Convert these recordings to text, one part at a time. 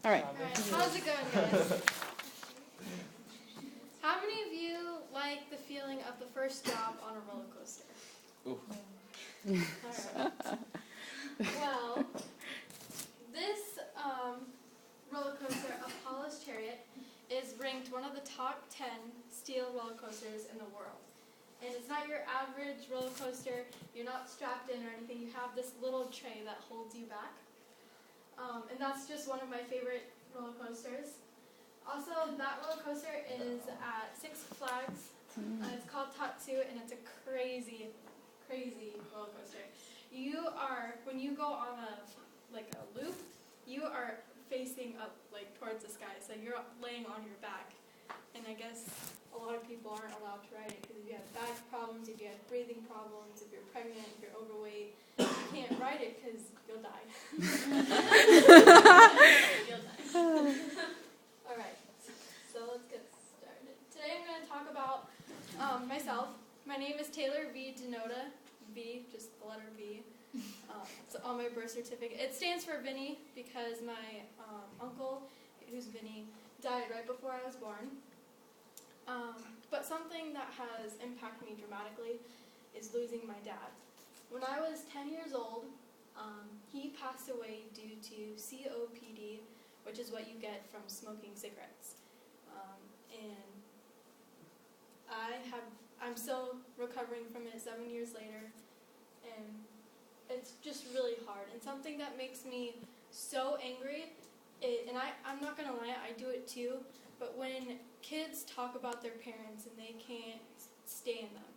All right. Alright, how's it going, guys? How many of you like the feeling of the first drop on a roller coaster? Alright. Well, this roller coaster, Apollo's Chariot, is ranked one of the top 10 steel roller coasters in the world. And it's not your average roller coaster. You're not strapped in or anything. You have this little tray that holds you back. And that's just one of my favorite roller coasters. Also, that roller coaster is at Six Flags. It's called Tatsu, and it's a crazy, crazy roller coaster. When you go on a loop, you are facing up towards the sky, so you're laying on your back. And I guess a lot of people aren't allowed to ride it because if you have back problems, if you have breathing problems, if you're pregnant, if you're overweight, you can't ride it because you'll die. You'll die. Alright, so let's get started. Today I'm going to talk about myself. My name is Taylor V. Denota. V, just the letter V. It's on my birth certificate. It stands for Vinny because my uncle, who's Vinny, died right before I was born. But something that has impacted me dramatically is losing my dad. When I was 10 years old, he passed away due to COPD, which is what you get from smoking cigarettes. And I'm still recovering from it 7 years later, and it's just really hard. And something that makes me so angry, I'm not going to lie, I do it too, but when kids talk about their parents and they can't stand them,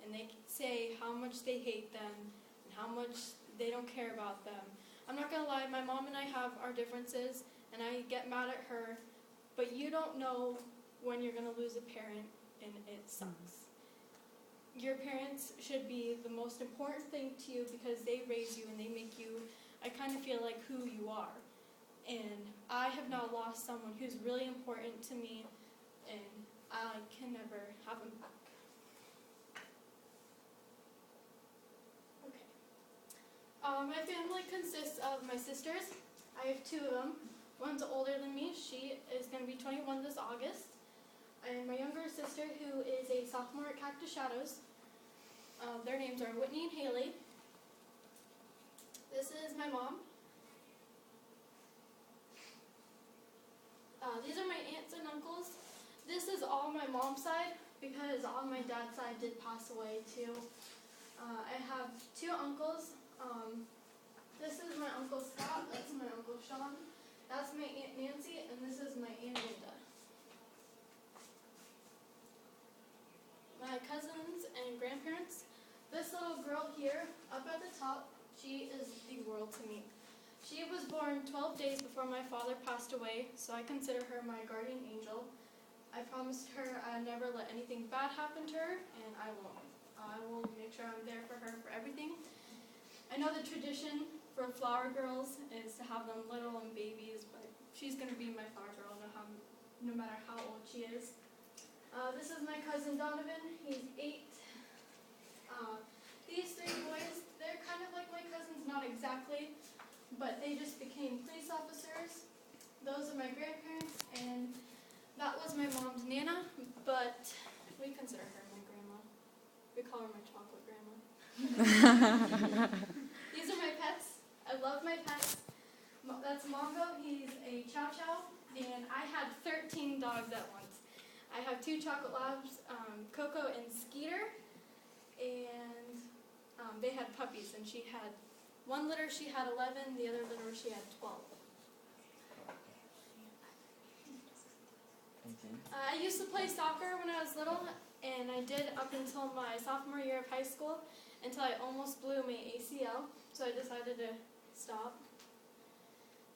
and they say how much they hate them and how much they don't care about them. I'm not going to lie, my mom and I have our differences, and I get mad at her, but you don't know when you're going to lose a parent, and it sucks. Your parents should be the most important thing to you because they raise you and they make you, I kind of feel like who you are. And I have now lost someone who's really important to me, and I can never have him back. Okay. My family consists of my sisters. I have two of them. One's older than me. She is going to be 21 this August. And my younger sister, who is a sophomore at Cactus Shadows. Their names are Whitney and Haley. This is my mom. These are my aunts and uncles. This is all my mom's side because on my dad's side did pass away too. I have two uncles. This is my Uncle Scott. That's my Uncle Sean. That's my Aunt Nancy, and this is my Aunt Linda. My cousins and grandparents. This little girl here, up at the top, she is the world to me. She was born 12 days before my father passed away, so I consider her my guardian angel. I promised her I'd never let anything bad happen to her, and I won't. I will make sure I'm there for her for everything. I know the tradition for flower girls is to have them little and babies, but she's going to be my flower girl no matter how old she is. This is my cousin Donovan. He's 8. These three boys, they're kind of like my cousins, not exactly, but they just became police officers. Those are my grandparents, and that was my mom's Nana, but we consider her my grandma. We call her my chocolate grandma. These are my pets. I love my pets. That's Mongo. He's a Chow Chow, and I had 13 dogs at once. I have 2 chocolate labs, Coco and Skeeter, and they had puppies, and she had one litter, she had 11, the other litter, she had 12. I used to play soccer when I was little, and I did up until my sophomore year of high school, until I almost blew my ACL, so I decided to stop.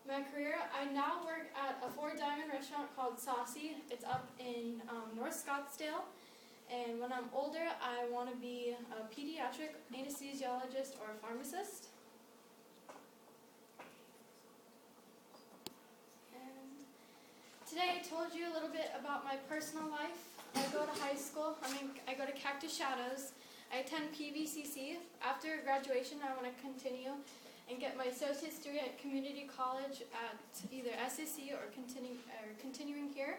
My career, I now work at a 4-diamond restaurant called Saucy. It's up in North Scottsdale. And when I'm older, I want to be a pediatric anesthesiologist or a pharmacist. And today I told you a little bit about my personal life. I go to high school. I go to Cactus Shadows. I attend PVCC. After graduation, I want to continue and get my associate's degree at community college at either SAC or continuing here.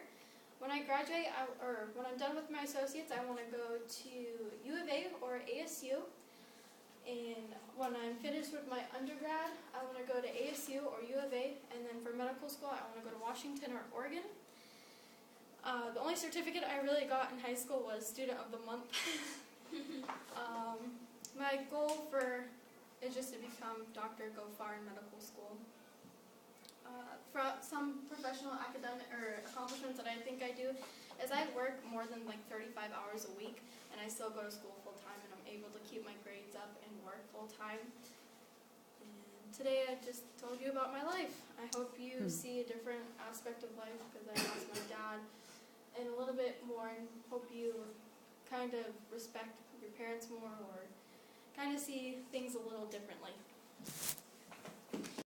When I graduate, or when I'm done with my associates, I want to go to U of A or ASU. And when I'm finished with my undergrad, I want to go to ASU or U of A. And then for medical school, I want to go to Washington or Oregon. The only certificate I really got in high school was Student of the Month. My goal is just to become Dr. Go far in medical school. For some professional academic or accomplishments that I think I do is I work more than like 35 hours a week, and I still go to school full time, and I'm able to keep my grades up and work full time. And today I just told you about my life. I hope you see a different aspect of life because I lost my dad, and a little bit more, and hope you kind of respect your parents more or kind of see things a little differently.